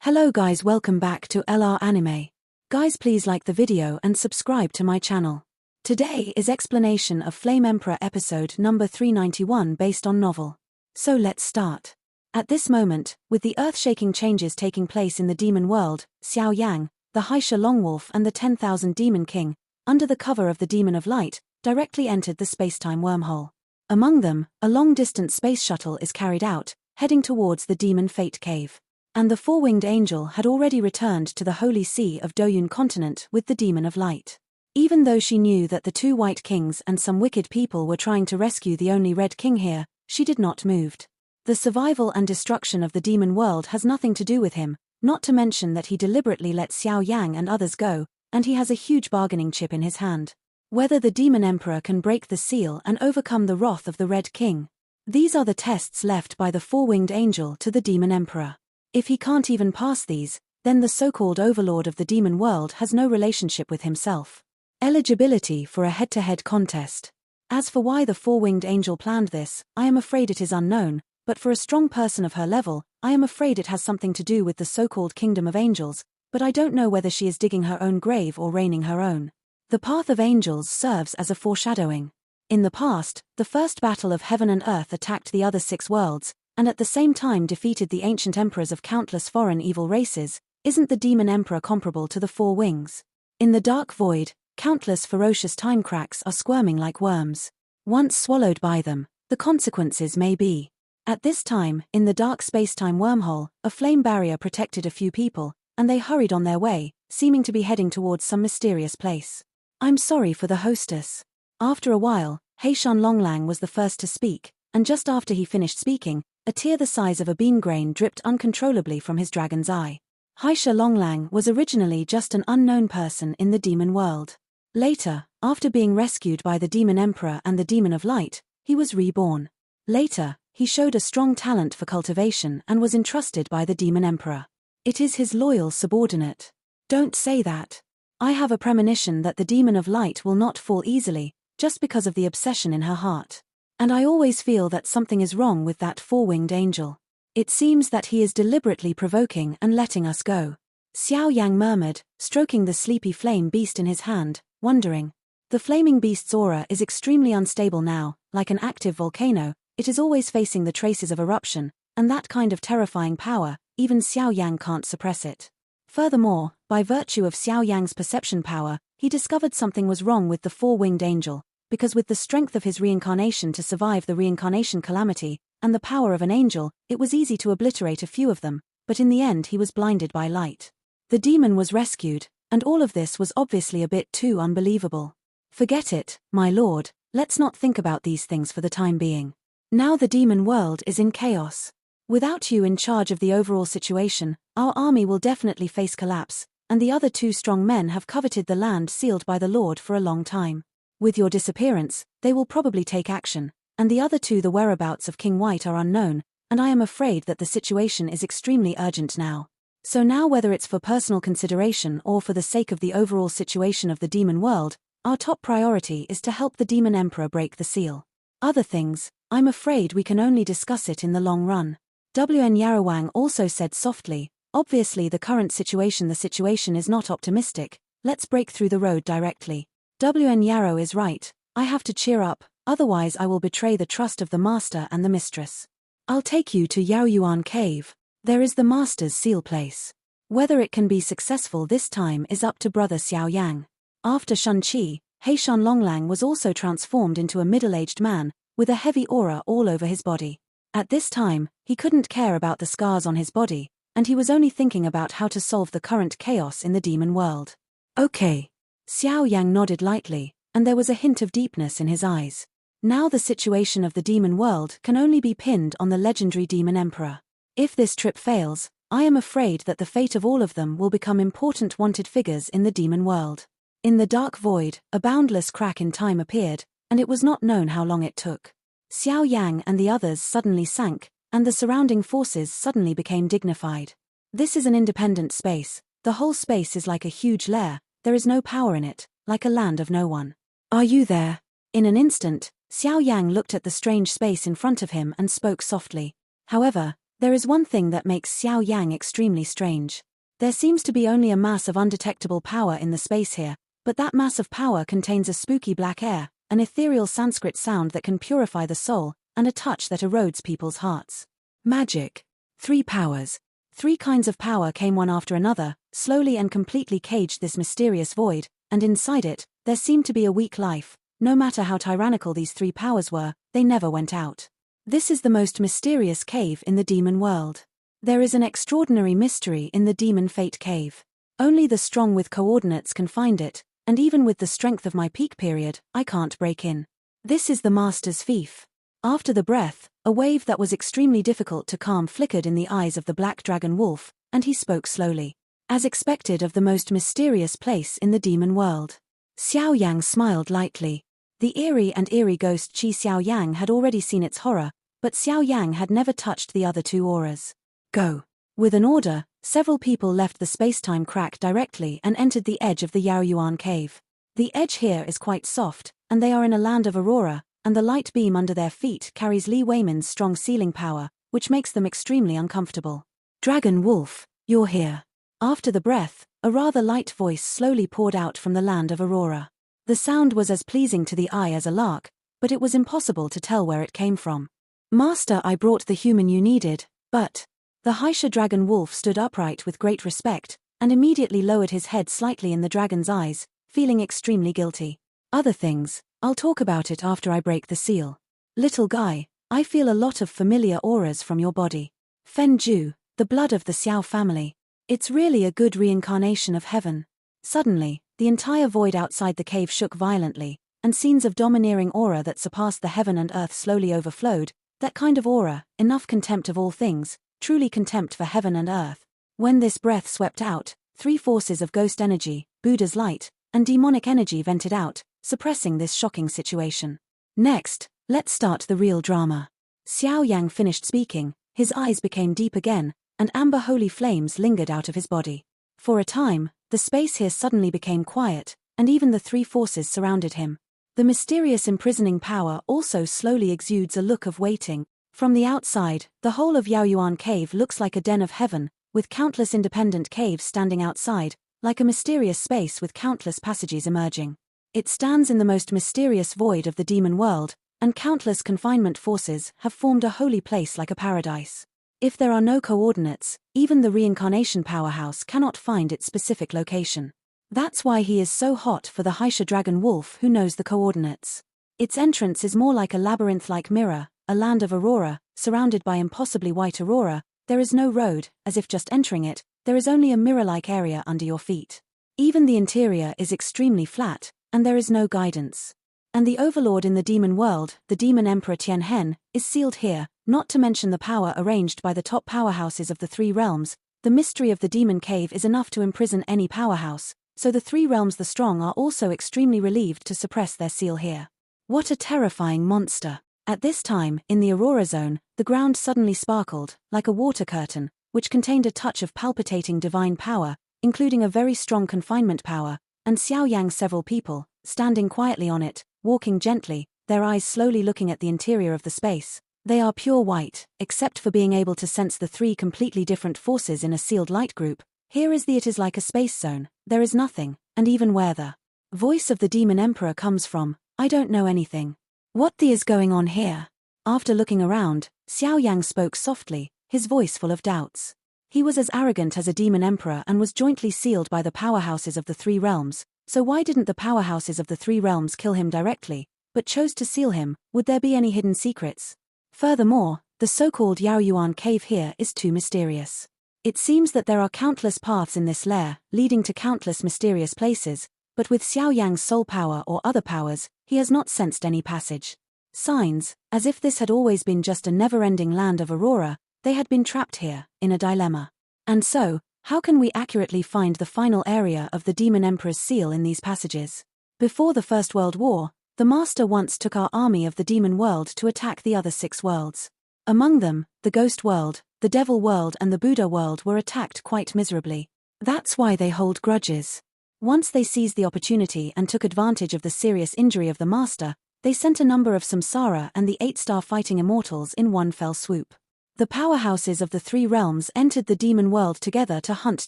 Hello guys, welcome back to LR Anime. Guys, please like the video and subscribe to my channel. Today is explanation of Flame Emperor episode number 391 based on novel. So let's start. At this moment, with the earth-shaking changes taking place in the demon world, Xiao Yan, the Haisha Longwolf and the 10,000 Demon King, under the cover of the Demon of Light, directly entered the space-time wormhole. Among them, a long-distance space shuttle is carried out, heading towards the Demon Fate Cave. And the four-winged angel had already returned to the Holy See of Doyun continent with the Demon of Light. Even though she knew that the two White Kings and some wicked people were trying to rescue the only Red King here, she did not move. The survival and destruction of the demon world has nothing to do with him, not to mention that he deliberately let Xiao Yang and others go, and he has a huge bargaining chip in his hand. Whether the Demon Emperor can break the seal and overcome the wrath of the Red King. These are the tests left by the four-winged angel to the Demon Emperor. If he can't even pass these, then the so-called overlord of the demon world has no relationship with himself. Eligibility for a head-to-head contest. As for why the four-winged angel planned this, I am afraid it is unknown, but for a strong person of her level, I am afraid it has something to do with the so-called kingdom of angels, but I don't know whether she is digging her own grave or reigning her own. The path of angels serves as a foreshadowing. In the past, the first battle of heaven and earth attacked the other 6 worlds, and at the same time defeated the ancient emperors of countless foreign evil races. Isn't the demon emperor comparable to the four wings? In the dark void, countless ferocious time cracks are squirming like worms. Once swallowed by them, the consequences may be. At this time, in the dark space-time wormhole, a flame barrier protected a few people, and they hurried on their way, seeming to be heading towards some mysterious place. I'm sorry for the hostess. After a while, Heishan Longlang was the first to speak, and just after he finished speaking, a tear the size of a bean grain dripped uncontrollably from his dragon's eye. Haisha Longlang was originally just an unknown person in the demon world. Later, after being rescued by the Demon Emperor and the Demon of Light, he was reborn. Later, he showed a strong talent for cultivation and was entrusted by the Demon Emperor. It is his loyal subordinate. Don't say that. I have a premonition that the Demon of Light will not fall easily, just because of the obsession in her heart. And I always feel that something is wrong with that four-winged angel. It seems that he is deliberately provoking and letting us go. Xiao Yang murmured, stroking the sleepy flame beast in his hand, wondering. The flaming beast's aura is extremely unstable now, like an active volcano. It is always facing the traces of eruption, and that kind of terrifying power, even Xiao Yang can't suppress it. Furthermore, by virtue of Xiao Yang's perception power, he discovered something was wrong with the four-winged angel, because with the strength of his reincarnation to survive the reincarnation calamity, and the power of an angel, it was easy to obliterate a few of them, but in the end he was blinded by light. The demon was rescued, and all of this was obviously a bit too unbelievable. Forget it, my lord, let's not think about these things for the time being. Now the demon world is in chaos. Without you in charge of the overall situation, our army will definitely face collapse, and the other 2 strong men have coveted the land sealed by the Lord for a long time. With your disappearance, they will probably take action, and the other 2, the whereabouts of King White, are unknown, and I am afraid that the situation is extremely urgent now. So now, whether it's for personal consideration or for the sake of the overall situation of the demon world, our top priority is to help the Demon Emperor break the seal. Other things, I'm afraid we can only discuss it in the long run. WN Yarawang also said softly, obviously the current situation is not optimistic, let's break through the road directly. WN Yarrow is right, I have to cheer up, otherwise I will betray the trust of the master and the mistress. I'll take you to Yaoyuan Cave. There is the master's seal place. Whether it can be successful this time is up to brother Xiao Yang. After Shun-Chi, Heishan Longlang was also transformed into a middle-aged man, with a heavy aura all over his body. At this time, he couldn't care about the scars on his body, and he was only thinking about how to solve the current chaos in the demon world. Okay. Xiao Yang nodded lightly, and there was a hint of deepness in his eyes. Now the situation of the demon world can only be pinned on the legendary Demon Emperor. If this trip fails, I am afraid that the fate of all of them will become important wanted figures in the demon world. In the dark void, a boundless crack in time appeared, and it was not known how long it took. Xiao Yang and the others suddenly sank, and the surrounding forces suddenly became dignified. This is an independent space, the whole space is like a huge lair. There is no power in it, like a land of no one. Are you there? In an instant, Xiao Yang looked at the strange space in front of him and spoke softly. However, There is one thing that makes Xiao Yang extremely strange. There seems to be only a mass of undetectable power in the space here, but that mass of power contains a spooky black air, an ethereal Sanskrit sound that can purify the soul, and a touch that erodes people's hearts. Magic. 3 powers. 3 kinds of power came one after another, slowly and completely caged this mysterious void, and inside it, there seemed to be a weak life. No matter how tyrannical these 3 powers were, they never went out. This is the most mysterious cave in the demon world. There is an extraordinary mystery in the demon fate cave. Only the strong with coordinates can find it, and even with the strength of my peak period, I can't break in. This is the master's fief. After the breath, a wave that was extremely difficult to calm flickered in the eyes of the black dragon wolf, and he spoke slowly. As expected of the most mysterious place in the demon world. Xiao Yang smiled lightly. The eerie ghost Qi Xiao Yang had already seen its horror, but Xiao Yang had never touched the other 2 auras. Go. With an order, several people left the space-time crack directly and entered the edge of the Yaoyuan cave. The edge here is quite soft, and they are in a land of aurora, and the light beam under their feet carries Li Weimin's strong sealing power, which makes them extremely uncomfortable. Dragon Wolf, you're here. After the breath, a rather light voice slowly poured out from the land of aurora. The sound was as pleasing to the eye as a lark, but it was impossible to tell where it came from. Master, I brought the human you needed, but... The Haisha dragon wolf stood upright with great respect, and immediately lowered his head slightly in the dragon's eyes, feeling extremely guilty. Other things, I'll talk about it after I break the seal. Little guy, I feel a lot of familiar auras from your body. Fen Ju, the blood of the Xiao family. It's really a good reincarnation of heaven. Suddenly, the entire void outside the cave shook violently, and scenes of domineering aura that surpassed the heaven and earth slowly overflowed. That kind of aura, enough contempt of all things, truly contempt for heaven and earth. When this breath swept out, 3 forces of ghost energy, Buddha's light, and demonic energy vented out, suppressing this shocking situation. Next, let's start the real drama. Xiao Yang finished speaking, his eyes became deep again, and amber holy flames lingered out of his body. For a time, the space here suddenly became quiet, and even the 3 forces surrounded him. The mysterious imprisoning power also slowly exudes a look of waiting. From the outside, the whole of Yaoyuan Cave looks like a den of heaven, with countless independent caves standing outside, like a mysterious space with countless passages emerging. It stands in the most mysterious void of the demon world, and countless confinement forces have formed a holy place like a paradise. If there are no coordinates, even the reincarnation powerhouse cannot find its specific location. That's why he is so hot for the Haisha dragon wolf who knows the coordinates. Its entrance is more like a labyrinth-like mirror, a land of aurora, surrounded by impossibly white aurora. There is no road, as if just entering it, there is only a mirror-like area under your feet. Even the interior is extremely flat, and there is no guidance. And the overlord in the demon world, the demon emperor Tian Hen, is sealed here, not to mention the power arranged by the top powerhouses of the 3 realms. The mystery of the demon cave is enough to imprison any powerhouse, so the 3 realms the strong are also extremely relieved to suppress their seal here. What a terrifying monster. At this time, in the Aurora Zone, the ground suddenly sparkled, like a water curtain, which contained a touch of palpitating divine power, including a very strong confinement power, and Xiao Yang several people, standing quietly on it, walking gently, their eyes slowly looking at the interior of the space. They are pure white, except for being able to sense the 3 completely different forces in a sealed light group. Here is it is like a space zone, there is nothing, and even where the voice of the demon emperor comes from, I don't know anything. What is going on here? After looking around, Xiao Yang spoke softly, his voice full of doubts. He was as arrogant as a demon emperor and was jointly sealed by the powerhouses of the 3 realms, so why didn't the powerhouses of the 3 realms kill him directly, but chose to seal him? Would there be any hidden secrets? Furthermore, the so-called Yaoyuan cave here is too mysterious. It seems that there are countless paths in this lair, leading to countless mysterious places, but with Xiao Yang's soul power or other powers, he has not sensed any passage. Signs, as if this had always been just a never-ending land of aurora, they had been trapped here, in a dilemma. And so, how can we accurately find the final area of the Demon Emperor's seal in these passages? Before the First World War, the Master once took our army of the Demon World to attack the other 6 worlds. Among them, the Ghost World, the Devil World and the Buddha World were attacked quite miserably. That's why they hold grudges. Once they seized the opportunity and took advantage of the serious injury of the Master, they sent a number of Samsara and the 8-star fighting immortals in one fell swoop. The powerhouses of the three realms entered the demon world together to hunt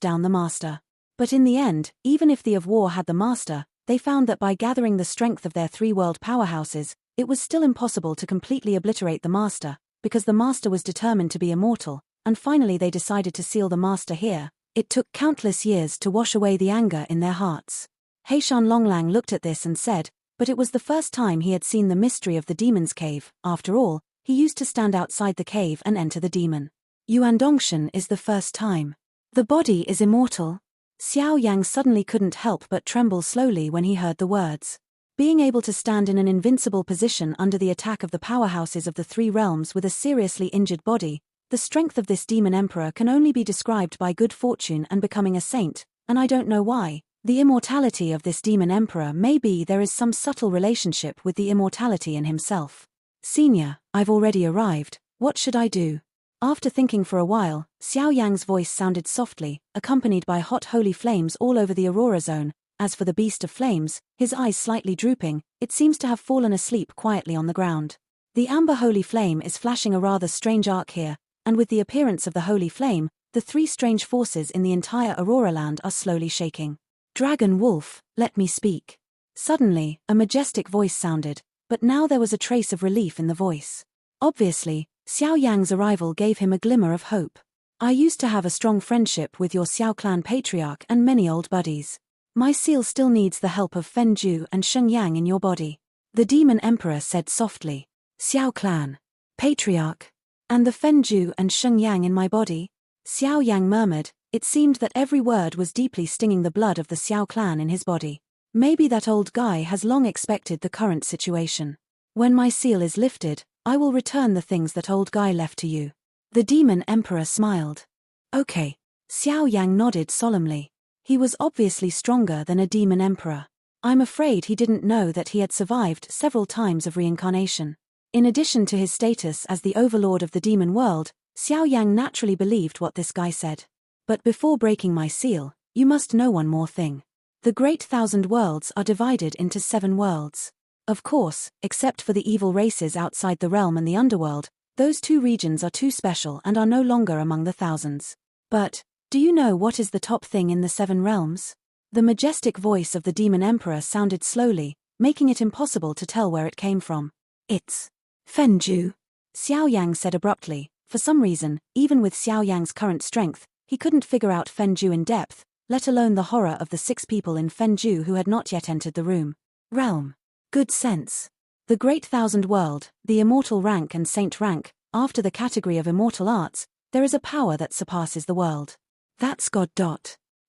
down the master. But in the end, even if the of war had the master, they found that by gathering the strength of their three world powerhouses, it was still impossible to completely obliterate the master, because the master was determined to be immortal, and finally they decided to seal the master here. It took countless years to wash away the anger in their hearts. Heishan Longlang looked at this and said, but it was the first time he had seen the mystery of the demon's cave. After all, he used to stand outside the cave and enter the demon. Yuan Dongshan is the first time. The body is immortal. Xiao Yang suddenly couldn't help but tremble slowly when he heard the words. Being able to stand in an invincible position under the attack of the powerhouses of the three realms with a seriously injured body, the strength of this demon emperor can only be described by good fortune and becoming a saint, and I don't know why. The immortality of this demon emperor may be there is some subtle relationship with the immortality in himself. Senior, I've already arrived, what should I do? After thinking for a while, Xiao Yang's voice sounded softly, accompanied by hot holy flames all over the Aurora Zone. As for the beast of flames, his eyes slightly drooping, it seems to have fallen asleep quietly on the ground. The amber holy flame is flashing a rather strange arc here, and with the appearance of the holy flame, the three strange forces in the entire Aurora land are slowly shaking. Dragon Wolf, let me speak. Suddenly, a majestic voice sounded, but now there was a trace of relief in the voice. Obviously, Xiao Yang's arrival gave him a glimmer of hope. I used to have a strong friendship with your Xiao clan patriarch and many old buddies. My seal still needs the help of Fenju and Sheng Yang in your body. The demon emperor said softly. Xiao clan. Patriarch. And the Fenju and Sheng Yang in my body? Xiao Yang murmured. It seemed that every word was deeply stinging the blood of the Xiao clan in his body. Maybe that old guy has long expected the current situation. When my seal is lifted, I will return the things that old guy left to you. The demon emperor smiled. Okay. Xiao Yang nodded solemnly. He was obviously stronger than a demon emperor. I'm afraid he didn't know that he had survived several times of reincarnation. In addition to his status as the overlord of the demon world, Xiao Yang naturally believed what this guy said. But before breaking my seal, you must know one more thing. The great 1,000 worlds are divided into 7 worlds. Of course, except for the evil races outside the realm and the underworld, those 2 regions are too special and are no longer among the thousands. But, do you know what is the top thing in the 7 realms? The majestic voice of the demon emperor sounded slowly, making it impossible to tell where it came from. It's Fenju, Xiao Yang said abruptly. For some reason, even with Xiao Yang's current strength, he couldn't figure out Fenju in depth, let alone the horror of the 6 people in Fenju who had not yet entered the room. Realm. Good sense. The great 1,000 world, the immortal rank and saint rank, after the category of immortal arts, there is a power that surpasses the world. That's God.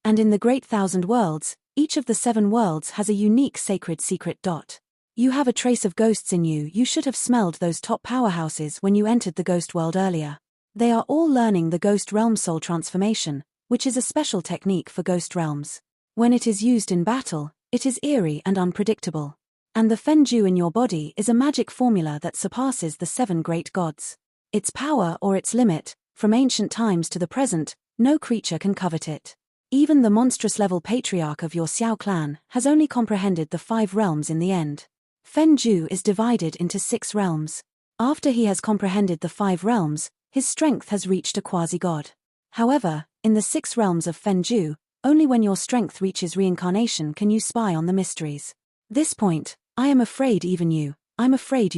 And in the great 1,000 worlds, each of the 7 worlds has a unique sacred secret. You have a trace of ghosts in you. You should have smelled those top powerhouses when you entered the ghost world earlier. They are all learning the ghost realm soul transformation, which is a special technique for ghost realms. When it is used in battle, it is eerie and unpredictable. And the Fenju in your body is a magic formula that surpasses the 7 great gods. Its power or its limit, from ancient times to the present, no creature can covet it. Even the monstrous-level patriarch of your Xiao clan has only comprehended the 5 realms in the end. Fenju is divided into 6 realms. After he has comprehended the 5 realms, his strength has reached a quasi-god. However, in the 6 realms of Fenju, only when your strength reaches reincarnation can you spy on the mysteries. This point, I'm afraid you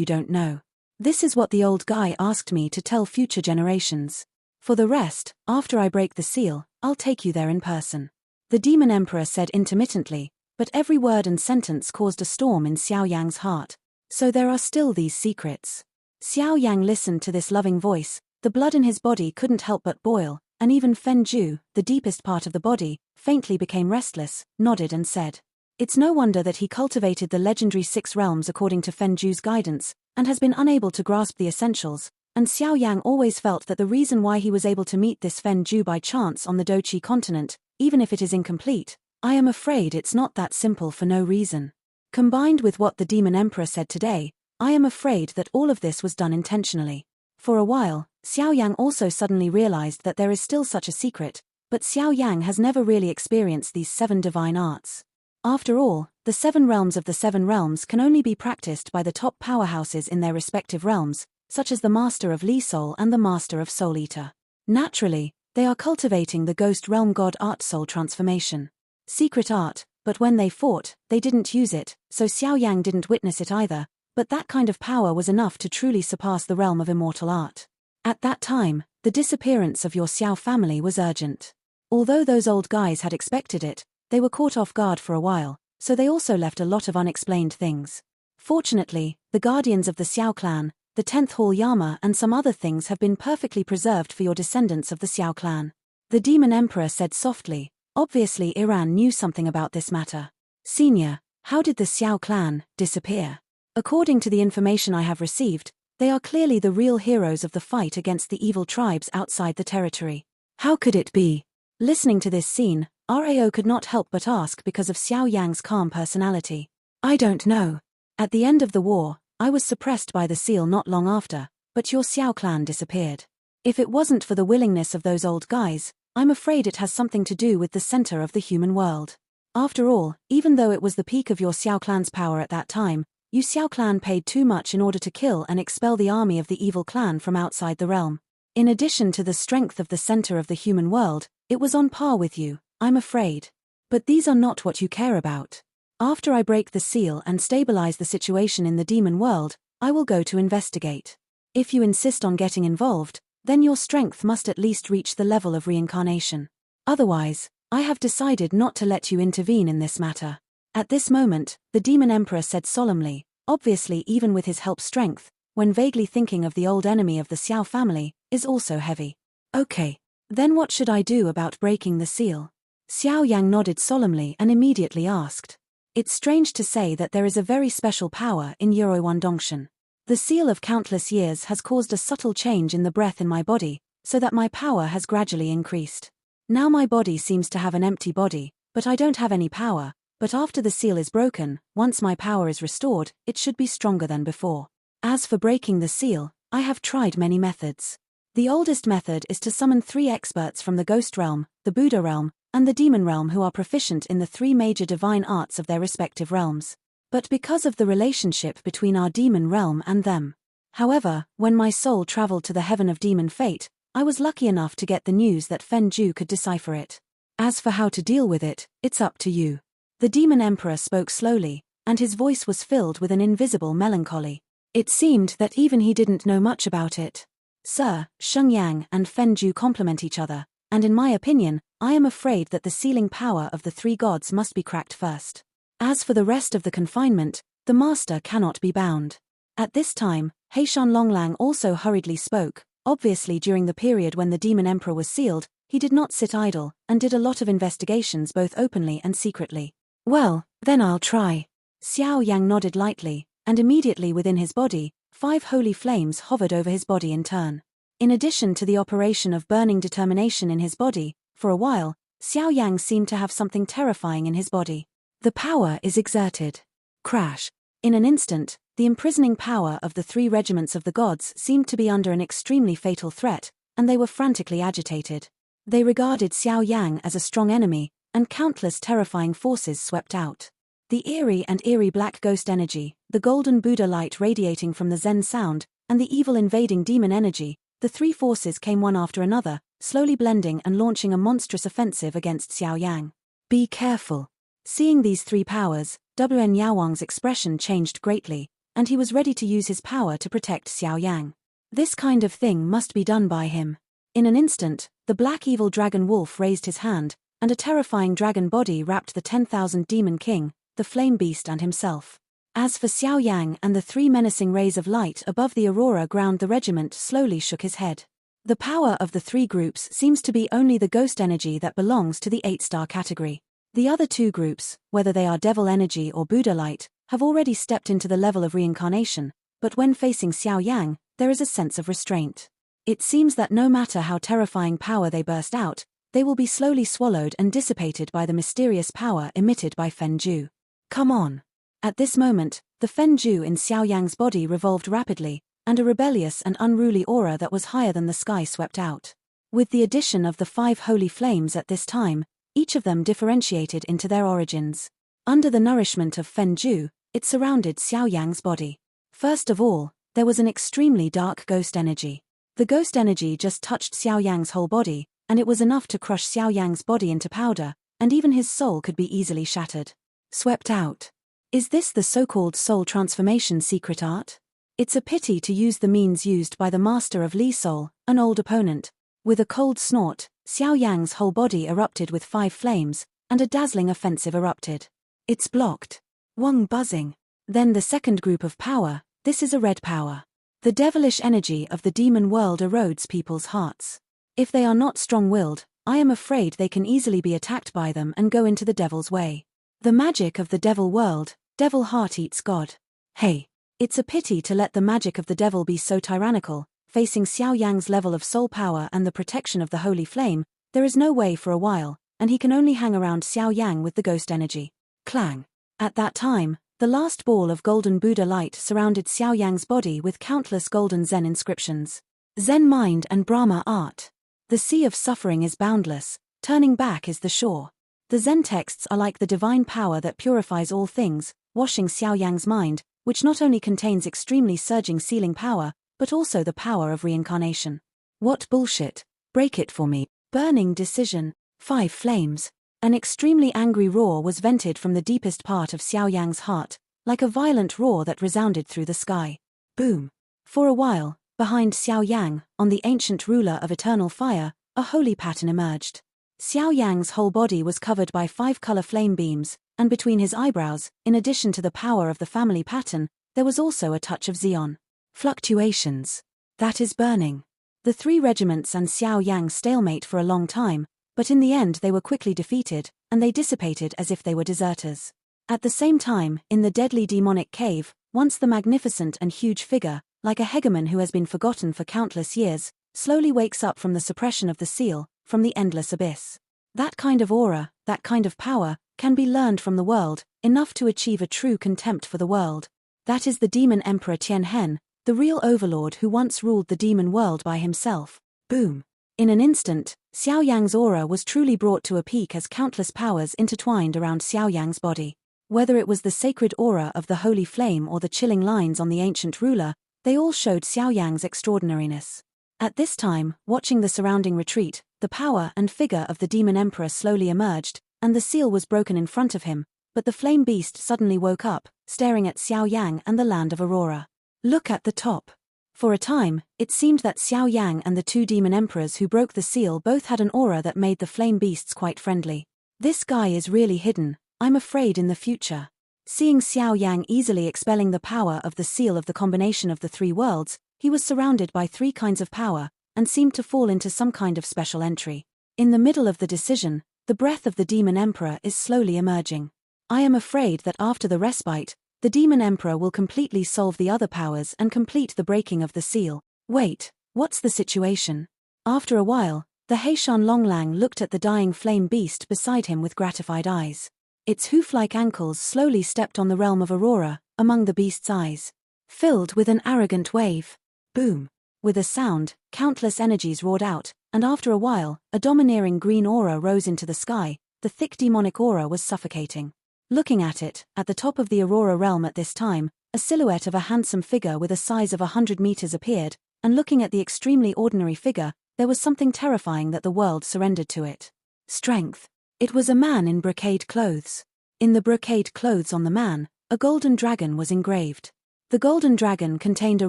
don't know. This is what the old guy asked me to tell future generations. For the rest, after I break the seal, I'll take you there in person. The demon emperor said intermittently, but every word and sentence caused a storm in Xiao Yang's heart. So there are still these secrets. Xiao Yang listened to this loving voice, the blood in his body couldn't help but boil, and even Fenju, the deepest part of the body, faintly became restless, nodded and said. It's no wonder that he cultivated the legendary 6 realms according to Fenju's guidance, and has been unable to grasp the essentials, and Xiao Yang always felt that the reason why he was able to meet this Fenju by chance on the Dochi continent, even if it is incomplete, I am afraid it's not that simple for no reason. Combined with what the demon emperor said today, I am afraid that all of this was done intentionally. For a while, Xiao Yang also suddenly realized that there is still such a secret, but Xiao Yang has never really experienced these 7 divine arts. After all, the 7 realms of the 7 realms can only be practiced by the top powerhouses in their respective realms, such as the Master of Li Soul and the Master of Soul Eater. Naturally, they are cultivating the Ghost Realm God Art Soul transformation. Secret art, but when they fought, they didn't use it, so Xiao Yang didn't witness it either, but that kind of power was enough to truly surpass the realm of immortal art. At that time, the disappearance of your Xiao family was urgent. Although those old guys had expected it, they were caught off guard for a while, so they also left a lot of unexplained things. Fortunately, the guardians of the Xiao clan, the 10th Hall Yama and some other things have been perfectly preserved for your descendants of the Xiao clan. The Demon Emperor said softly. Obviously Iran knew something about this matter. Senior, how did the Xiao clan disappear? According to the information I have received, they are clearly the real heroes of the fight against the evil tribes outside the territory. How could it be? Listening to this scene, Rao could not help but ask because of Xiao Yang's calm personality. I don't know. At the end of the war, I was suppressed by the seal not long after, but your Xiao clan disappeared. If it wasn't for the willingness of those old guys, I'm afraid it has something to do with the center of the human world. After all, even though it was the peak of your Xiao clan's power at that time, you Xiao clan paid too much in order to kill and expel the army of the evil clan from outside the realm. In addition to the strength of the center of the human world, it was on par with you, I'm afraid. But these are not what you care about. After I break the seal and stabilize the situation in the demon world, I will go to investigate. If you insist on getting involved, then your strength must at least reach the level of reincarnation. Otherwise, I have decided not to let you intervene in this matter. At this moment, the Demon Emperor said solemnly, obviously even with his help strength, when vaguely thinking of the old enemy of the Xiao family, is also heavy. Okay. Then what should I do about breaking the seal? Xiao Yang nodded solemnly and immediately asked. It's strange to say that there is a very special power in Yoroi Dongshan. The seal of countless years has caused a subtle change in the breath in my body, so that my power has gradually increased. Now my body seems to have an empty body, but I don't have any power, but after the seal is broken, once my power is restored, it should be stronger than before. As for breaking the seal, I have tried many methods. The oldest method is to summon 3 experts from the Ghost Realm, the Buddha Realm, and the Demon Realm who are proficient in the 3 major divine arts of their respective realms. But because of the relationship between our demon realm and them. However, when my soul traveled to the heaven of demon fate, I was lucky enough to get the news that Fen Ju could decipher it. As for how to deal with it, it's up to you. The Demon Emperor spoke slowly, and his voice was filled with an invisible melancholy. It seemed that even he didn't know much about it. Sir, Sheng Yang and Fen Ju complement each other, and in my opinion, I am afraid that the sealing power of the 3 gods must be cracked first. As for the rest of the confinement, the master cannot be bound. At this time, Heishan Longlang also hurriedly spoke. Obviously during the period when the Demon Emperor was sealed, he did not sit idle, and did a lot of investigations both openly and secretly. Well, then I'll try. Xiao Yang nodded lightly, and immediately within his body, 5 holy flames hovered over his body in turn. In addition to the operation of burning determination in his body, for a while, Xiao Yang seemed to have something terrifying in his body. The power is exerted. Crash. In an instant, the imprisoning power of the 3 regiments of the gods seemed to be under an extremely fatal threat, and they were frantically agitated. They regarded Xiao Yang as a strong enemy, and countless terrifying forces swept out. The eerie black ghost energy, the golden Buddha light radiating from the Zen sound, and the evil invading demon energy, the 3 forces came one after another, slowly blending and launching a monstrous offensive against Xiao Yang. Be careful. Seeing these 3 powers, Wn Yaowang's expression changed greatly, and he was ready to use his power to protect Xiao Yang. This kind of thing must be done by him. In an instant, the black evil dragon wolf raised his hand, and a terrifying dragon body wrapped the 10,000 demon king, the flame beast and himself. As for Xiao Yang and the 3 menacing rays of light above the aurora ground, the regiment slowly shook his head. The power of the 3 groups seems to be only the ghost energy that belongs to the 8-star category. The other 2 groups, whether they are devil energy or Buddha light, have already stepped into the level of reincarnation, but when facing Xiao Yang, there is a sense of restraint. It seems that no matter how terrifying power they burst out, they will be slowly swallowed and dissipated by the mysterious power emitted by Fen Ju. Come on. At this moment, the Fen Ju in Xiao Yang's body revolved rapidly, and a rebellious and unruly aura that was higher than the sky swept out. With the addition of the 5 holy flames at this time, each of them differentiated into their origins. Under the nourishment of Fen Ju, it surrounded Xiao Yang's body. First of all, there was an extremely dark ghost energy. The ghost energy just touched Xiao Yang's whole body, and it was enough to crush Xiao Yang's body into powder, and even his soul could be easily shattered. Swept out. Is this the so-called soul transformation secret art? It's a pity to use the means used by the master of Li Soul, an old opponent. With a cold snort, Xiao Yang's whole body erupted with 5 flames, and a dazzling offensive erupted. It's blocked. Wong buzzing. Then the second group of power, this is a red power. The devilish energy of the demon world erodes people's hearts. If they are not strong-willed, I am afraid they can easily be attacked by them and go into the devil's way. The magic of the devil world, devil heart eats God. Hey, it's a pity to let the magic of the devil be so tyrannical. Facing Xiao Yang's level of soul power and the protection of the holy flame, there is no way for a while, and he can only hang around Xiao Yang with the ghost energy. Clang. At that time, the last ball of golden Buddha light surrounded Xiao Yang's body with countless golden Zen inscriptions. Zen mind and Brahma art. The sea of suffering is boundless, turning back is the shore. The Zen texts are like the divine power that purifies all things, washing Xiao Yang's mind, which not only contains extremely surging sealing power, but also the power of reincarnation. What bullshit. Break it for me. Burning decision. 5 flames. An extremely angry roar was vented from the deepest part of Xiao Yang's heart, like a violent roar that resounded through the sky. Boom. For a while, behind Xiao Yang, on the ancient ruler of eternal fire, a holy pattern emerged. Xiao Yang's whole body was covered by 5 color flame beams, and between his eyebrows, in addition to the power of the family pattern, there was also a touch of Xeon. Fluctuations. That is burning. The 3 regiments and Xiao Yang stalemate for a long time, but in the end they were quickly defeated, and they dissipated as if they were deserters. At the same time, in the deadly demonic cave, once the magnificent and huge figure, like a hegemon who has been forgotten for countless years, slowly wakes up from the suppression of the seal, from the endless abyss. That kind of aura, that kind of power, can be learned from the world, enough to achieve a true contempt for the world. That is the demon emperor Tian Hen, the real overlord who once ruled the demon world by himself. Boom. In an instant, Xiao Yang's aura was truly brought to a peak as countless powers intertwined around Xiao Yang's body. Whether it was the sacred aura of the holy flame or the chilling lines on the ancient ruler, they all showed Xiao Yang's extraordinariness. At this time, watching the surrounding retreat, the power and figure of the demon emperor slowly emerged, and the seal was broken in front of him, but the flame beast suddenly woke up, staring at Xiao Yang and the land of Aurora. Look at the top. For a time, it seemed that Xiao Yang and the 2 demon emperors who broke the seal both had an aura that made the flame beasts quite friendly. This guy is really hidden, I'm afraid in the future. Seeing Xiao Yang easily expelling the power of the seal of the combination of the 3 worlds, he was surrounded by 3 kinds of power, and seemed to fall into some kind of special entry. In the middle of the decision, the breath of the demon emperor is slowly emerging. I am afraid that after the respite, the demon emperor will completely solve the other powers and complete the breaking of the seal. Wait, what's the situation? After a while, the Heishan Longlang looked at the dying flame beast beside him with gratified eyes. Its hoof-like ankles slowly stepped on the realm of Aurora, among the beast's eyes. Filled with an arrogant wave. Boom. With a sound, countless energies roared out, and after a while, a domineering green aura rose into the sky. The thick demonic aura was suffocating. Looking at it, at the top of the Aurora realm at this time, a silhouette of a handsome figure with a size of 100 meters appeared, and looking at the extremely ordinary figure, there was something terrifying that the world surrendered to it. Strength. It was a man in brocade clothes. In the brocade clothes on the man, a golden dragon was engraved. The golden dragon contained a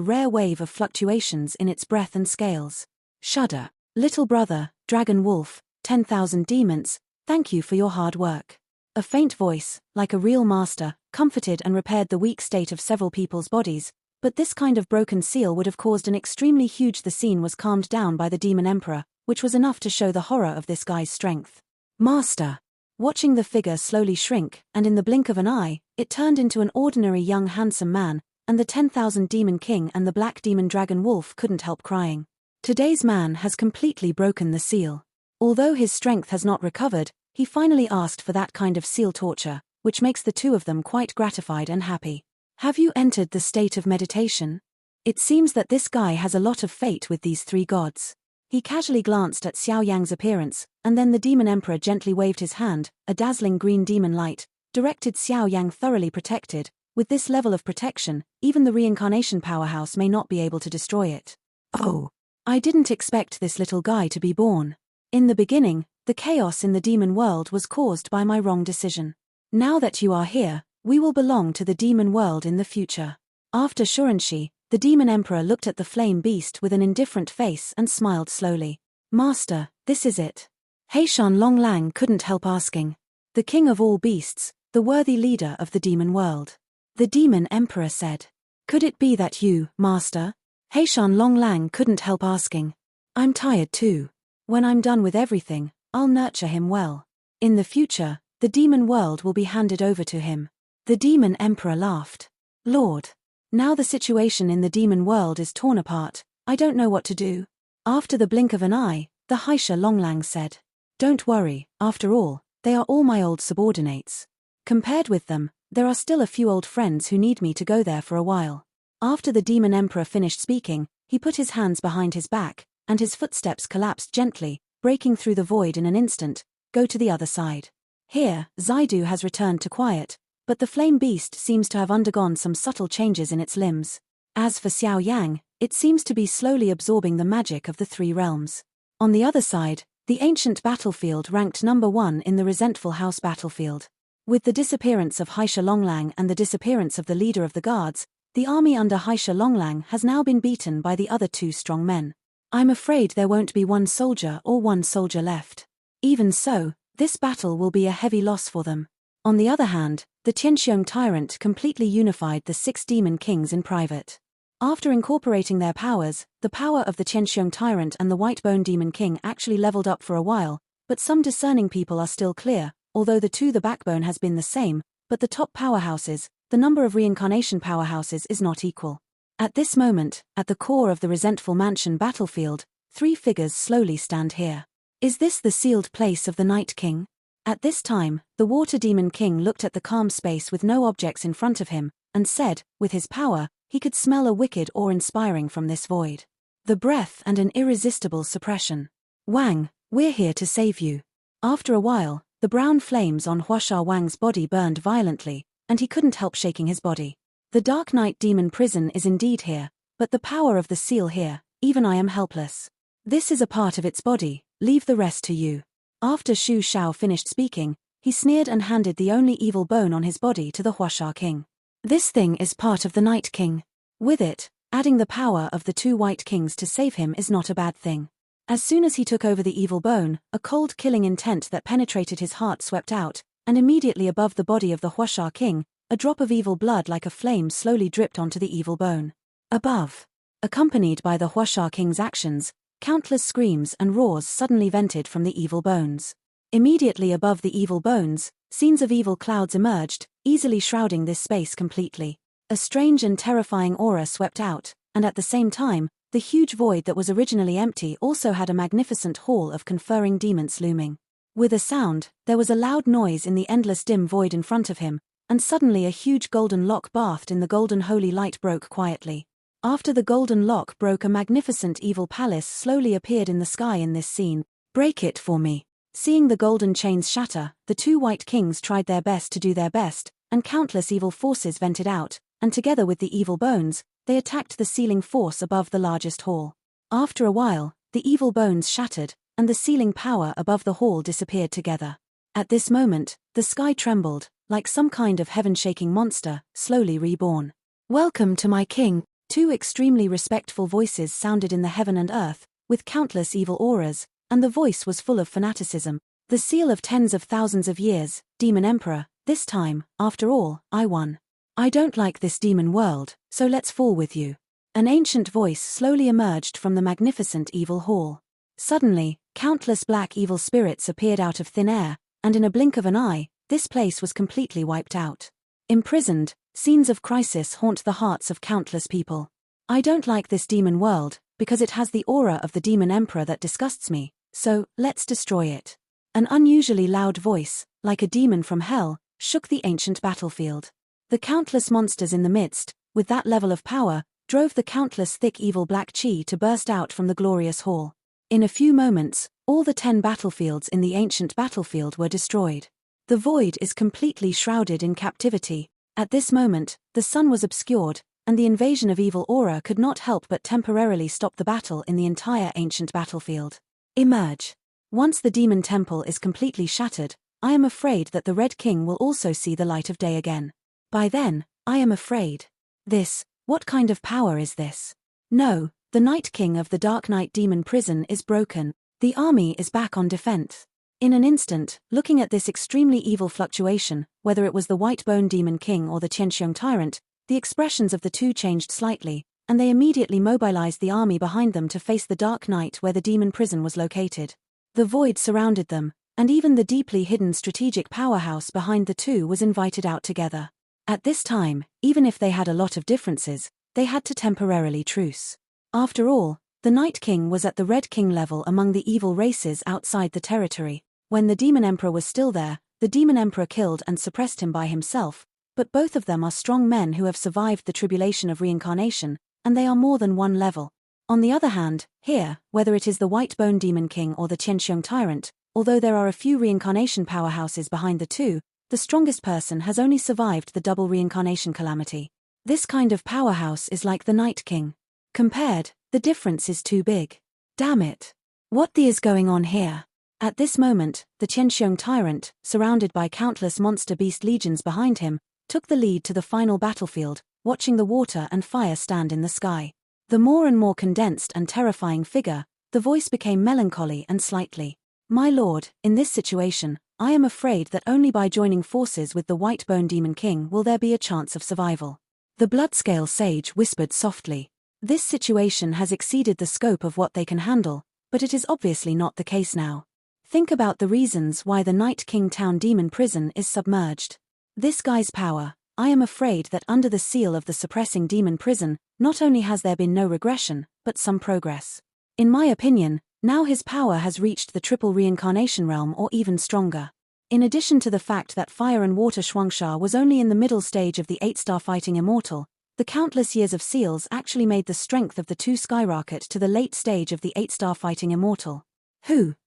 rare wave of fluctuations in its breath and scales. Shudder. Little brother, dragon wolf, 10,000 demons, thank you for your hard work. A faint voice, like a real master, comforted and repaired the weak state of several people's bodies, but this kind of broken seal would have caused an extremely huge. The scene was calmed down by the demon emperor, which was enough to show the horror of this guy's strength. Master. Watching the figure slowly shrink, and in the blink of an eye, it turned into an ordinary young handsome man, and the 10,000 demon king and the black demon dragon wolf couldn't help crying. Today's man has completely broken the seal. Although his strength has not recovered, he finally asked for that kind of seal torture, which makes the 2 of them quite gratified and happy. Have you entered the state of meditation? It seems that this guy has a lot of fate with these 3 gods. He casually glanced at Xiao Yang's appearance, and then the demon emperor gently waved his hand, a dazzling green demon light, directed Xiao Yang thoroughly protected, With this level of protection, even the reincarnation powerhouse may not be able to destroy it. Oh, I didn't expect this little guy to be born. In the beginning, the chaos in the demon world was caused by my wrong decision. Now that you are here, we will belong to the demon world in the future. After Shurenshi, the demon emperor looked at the flame beast with an indifferent face and smiled slowly. Master, this is it. Heishan Longlang couldn't help asking. The king of all beasts, the worthy leader of the demon world. The demon emperor said. Could it be that you, master? Heishan Longlang couldn't help asking. I'm tired too. When I'm done with everything, I'll nurture him well. In the future, the demon world will be handed over to him. The demon emperor laughed. Lord. Now the situation in the demon world is torn apart, I don't know what to do. After the blink of an eye, the Heisha Longlang said. Don't worry, after all, they are all my old subordinates. Compared with them, there are still a few old friends who need me to go there for a while. After the demon emperor finished speaking, he put his hands behind his back, and his footsteps collapsed gently, breaking through the void in an instant. Go to the other side. Here, Zaidu has returned to quiet, but the flame beast seems to have undergone some subtle changes in its limbs. As for Xiao Yang, it seems to be slowly absorbing the magic of the three realms. On the other side, the ancient battlefield ranked number 1 in the Resentful House battlefield. With the disappearance of Heisha Longlang and the disappearance of the leader of the guards, the army under Heisha Longlang has now been beaten by the other 2 strong men. I'm afraid there won't be one soldier left. Even so, this battle will be a heavy loss for them. On the other hand, the Tianxiong tyrant completely unified the 6 demon kings in private. After incorporating their powers, the power of the Tianxiong tyrant and the Whitebone demon king actually leveled up for a while, but some discerning people are still clear, although the backbone has been the same, but the top powerhouses, the number of reincarnation powerhouses is not equal. At this moment, at the core of the Resentful Mansion battlefield, 3 figures slowly stand here. Is this the sealed place of the Night King? At this time, the Water Demon King looked at the calm space with no objects in front of him, and said, with his power, he could smell a wicked awe-inspiring from this void. The breath and an irresistible suppression. Wang, we're here to save you. After a while, the brown flames on Huasha Wang's body burned violently, and he couldn't help shaking his body. The Dark Night Demon Prison is indeed here, but the power of the seal here, even I am helpless. This is a part of its body, leave the rest to you. After Shu Shao finished speaking, he sneered and handed the only evil bone on his body to the Huasha King. This thing is part of the Night King. With it, adding the power of the 2 White Kings to save him is not a bad thing. As soon as he took over the evil bone, a cold killing intent that penetrated his heart swept out, and immediately above the body of the Huasha King, a drop of evil blood like a flame slowly dripped onto the evil bone. Above. Accompanied by the Huasha King's actions, countless screams and roars suddenly vented from the evil bones. Immediately above the evil bones, scenes of evil clouds emerged, easily shrouding this space completely. A strange and terrifying aura swept out, and at the same time, the huge void that was originally empty also had a magnificent hall of conferring demons looming. With a sound, there was a loud noise in the endless dim void in front of him, and suddenly a huge golden lock bathed in the golden holy light broke quietly. After the golden lock broke, a magnificent evil palace slowly appeared in the sky in this scene. Break it for me. Seeing the golden chains shatter, the 2 White Kings tried their best to do their best, and countless evil forces vented out, and together with the evil bones, they attacked the sealing force above the largest hall. After a while, the evil bones shattered, and the sealing power above the hall disappeared together. At this moment, the sky trembled, like some kind of heaven-shaking monster, slowly reborn. Welcome to my king. 2 extremely respectful voices sounded in the heaven and earth, with countless evil auras, and the voice was full of fanaticism. The seal of tens of thousands of years, Demon Emperor, this time, after all, I won. I don't like this demon world, so let's fall with you. An ancient voice slowly emerged from the magnificent evil hall. Suddenly, countless black evil spirits appeared out of thin air, and in a blink of an eye, this place was completely wiped out. Imprisoned, scenes of crisis haunt the hearts of countless people. I don't like this demon world, because it has the aura of the demon emperor that disgusts me, so, let's destroy it. An unusually loud voice, like a demon from hell, shook the ancient battlefield. The countless monsters in the midst, with that level of power, drove the countless thick evil black chi to burst out from the glorious hall. In a few moments, all the 10 battlefields in the ancient battlefield were destroyed. The void is completely shrouded in captivity, At this moment, the sun was obscured, and the invasion of evil aura could not help but temporarily stop the battle in the entire ancient battlefield. Emerge. Once the demon temple is completely shattered, I am afraid that the Red King will also see the light of day again. By then, I am afraid. What kind of power is this? No, the Night King of the Dark Knight demon prison is broken. The army is back on defense. In an instant, looking at this extremely evil fluctuation, whether it was the White Bone Demon King or the Qianxiong Tyrant, the expressions of the two changed slightly, and they immediately mobilized the army behind them to face the Dark Knight where the demon prison was located. The void surrounded them, and even the deeply hidden strategic powerhouse behind the two was invited out together. At this time, even if they had a lot of differences, they had to temporarily truce. After all, the Night King was at the Red King level among the evil races outside the territory. When the Demon Emperor was still there, the Demon Emperor killed and suppressed him by himself, but both of them are strong men who have survived the tribulation of reincarnation, and they are more than one level. On the other hand, here, whether it is the White Bone Demon King or the Qianxiong Tyrant, although there are a few reincarnation powerhouses behind the two, the strongest person has only survived the double reincarnation calamity. This kind of powerhouse is like the Night King. Compared, the difference is too big. Damn it. What is going on here? At this moment, the Qianxiong Tyrant, surrounded by countless monster beast legions behind him, took the lead to the final battlefield, watching the water and fire stand in the sky. The more and more condensed and terrifying figure, the voice became melancholy and slightly. My lord, in this situation, I am afraid that only by joining forces with the White Bone Demon King will there be a chance of survival. The Bloodscale Sage whispered softly. This situation has exceeded the scope of what they can handle, but it is obviously not the case now. Think about the reasons why the Night King Town Demon Prison is submerged. This guy's power, I am afraid that under the seal of the suppressing demon prison, not only has there been no regression, but some progress. In my opinion, now his power has reached the triple reincarnation realm or even stronger. In addition to the fact that Fire and Water Shuangsha was only in the middle stage of the 8-star fighting immortal, the countless years of seals actually made the strength of the two skyrocket to the late stage of the 8-star fighting immortal.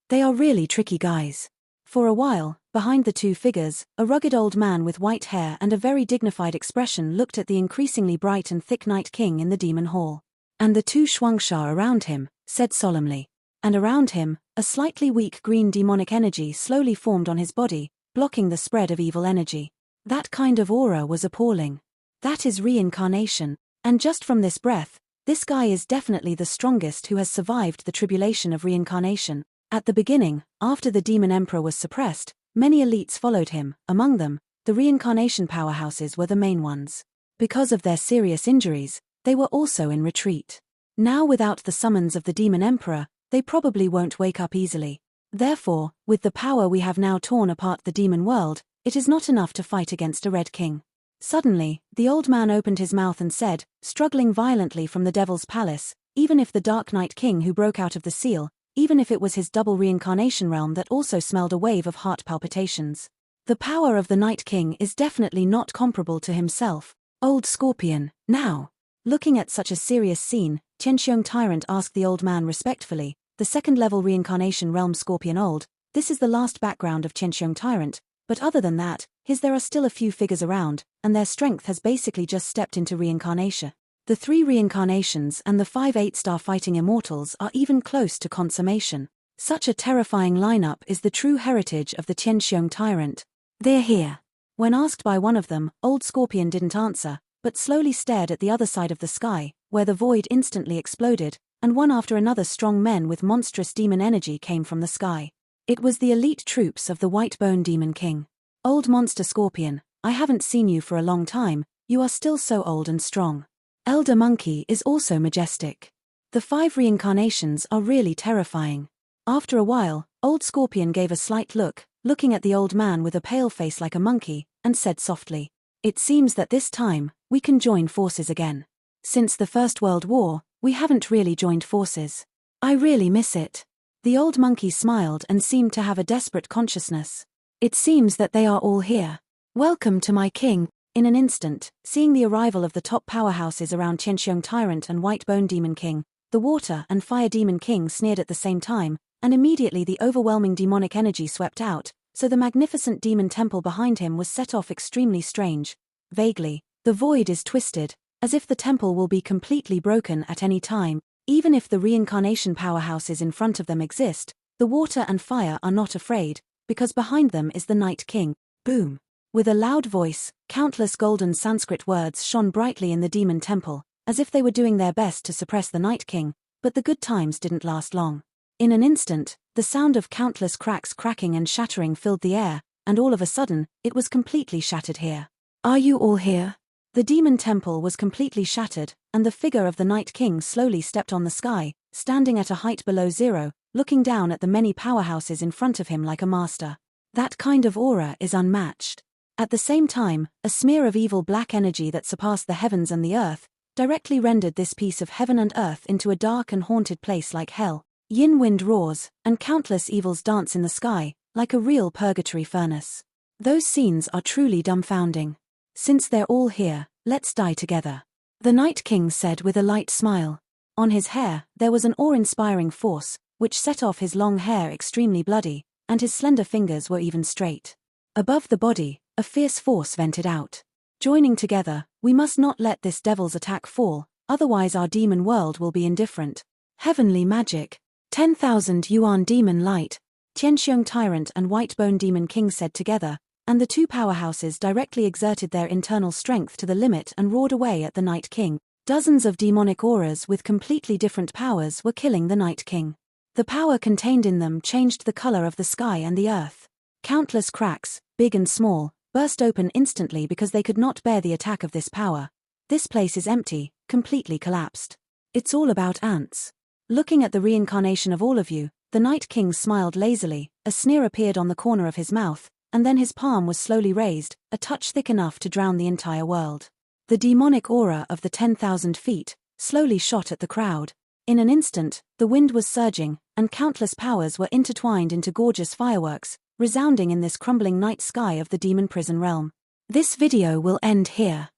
They are really tricky guys. For a while, behind the two figures, a rugged old man with white hair and a very dignified expression looked at the increasingly bright and thick Night King in the demon hall. And the two Shuangsha around him, said solemnly. And around him, a slightly weak green demonic energy slowly formed on his body, blocking the spread of evil energy. That kind of aura was appalling. That is reincarnation, and just from this breath, this guy is definitely the strongest who has survived the tribulation of reincarnation. At the beginning, after the Demon Emperor was suppressed, many elites followed him. Among them, the reincarnation powerhouses were the main ones. Because of their serious injuries, they were also in retreat. Now without the summons of the Demon Emperor, they probably won't wake up easily. Therefore, with the power we have now torn apart the demon world, it is not enough to fight against a Red King. Suddenly, the old man opened his mouth and said, struggling violently from the Devil's Palace, even if the Dark Knight King who broke out of the seal, even if it was his double reincarnation realm that also smelled a wave of heart palpitations. The power of the Night King is definitely not comparable to himself. Old Scorpion, now. Looking at such a serious scene, Qianxiong Tyrant asked the old man respectfully, the second-level reincarnation realm Scorpion Old, this is the last background of Qianxiong Tyrant, but other than that, there are still a few figures around, and their strength has basically just stepped into reincarnation. The 3 reincarnations and the 5 8-star fighting immortals are even close to consummation. Such a terrifying lineup is the true heritage of the Qianxiong Tyrant. They're here. When asked by one of them, Old Scorpion didn't answer, but slowly stared at the other side of the sky, where the void instantly exploded, and one after another strong men with monstrous demon energy came from the sky. It was the elite troops of the White Bone Demon King. Old Monster Scorpion, I haven't seen you for a long time, you are still so old and strong. Elder Monkey is also majestic. The 5 reincarnations are really terrifying. After a while, Old Scorpion gave a slight look, looking at the old man with a pale face like a monkey, and said softly, it seems that this time, we can join forces again. Since the First World War, we haven't really joined forces. I really miss it. The old monkey smiled and seemed to have a desperate consciousness. It seems that they are all here. Welcome to my king. In an instant, seeing the arrival of the top powerhouses around Qianxiong Tyrant and White Bone Demon King, the Water and Fire Demon King sneered at the same time, and immediately the overwhelming demonic energy swept out, so the magnificent demon temple behind him was set off extremely strange. Vaguely, the void is twisted, as if the temple will be completely broken at any time. Even if the reincarnation powerhouses in front of them exist, the water and fire are not afraid, because behind them is the Night King. Boom! With a loud voice, countless golden Sanskrit words shone brightly in the demon temple, as if they were doing their best to suppress the Night King, but the good times didn't last long. In an instant, the sound of countless cracks cracking and shattering filled the air, and all of a sudden, it was completely shattered here. Are you all here? The demon temple was completely shattered, and the figure of the Night King slowly stepped on the sky, standing at a height below zero, looking down at the many powerhouses in front of him like a master. That kind of aura is unmatched. At the same time, a smear of evil black energy that surpassed the heavens and the earth, directly rendered this piece of heaven and earth into a dark and haunted place like hell. Yin wind roars, and countless evils dance in the sky, like a real purgatory furnace. Those scenes are truly dumbfounding. Since they're all here, let's die together. The Night King said with a light smile. On his hair, there was an awe-inspiring force, which set off his long hair extremely bloody, and his slender fingers were even straight. Above the body, a fierce force vented out. Joining together, we must not let this devil's attack fall, otherwise our demon world will be indifferent. Heavenly magic. 10,000 Yuan demon light, Tianxiong tyrant and Whitebone demon king said together, and the two powerhouses directly exerted their internal strength to the limit and roared away at the Night King. Dozens of demonic auras with completely different powers were killing the Night King. The power contained in them changed the color of the sky and the earth. Countless cracks, big and small, burst open instantly because they could not bear the attack of this power. This place is empty, completely collapsed. It's all about ants. Looking at the reincarnation of all of you, the Night King smiled lazily, a sneer appeared on the corner of his mouth, and then his palm was slowly raised, a touch thick enough to drown the entire world. The demonic aura of the 10,000 feet slowly shot at the crowd. In an instant, the wind was surging, and countless powers were intertwined into gorgeous fireworks, resounding in this crumbling night sky of the demon prison realm. This video will end here.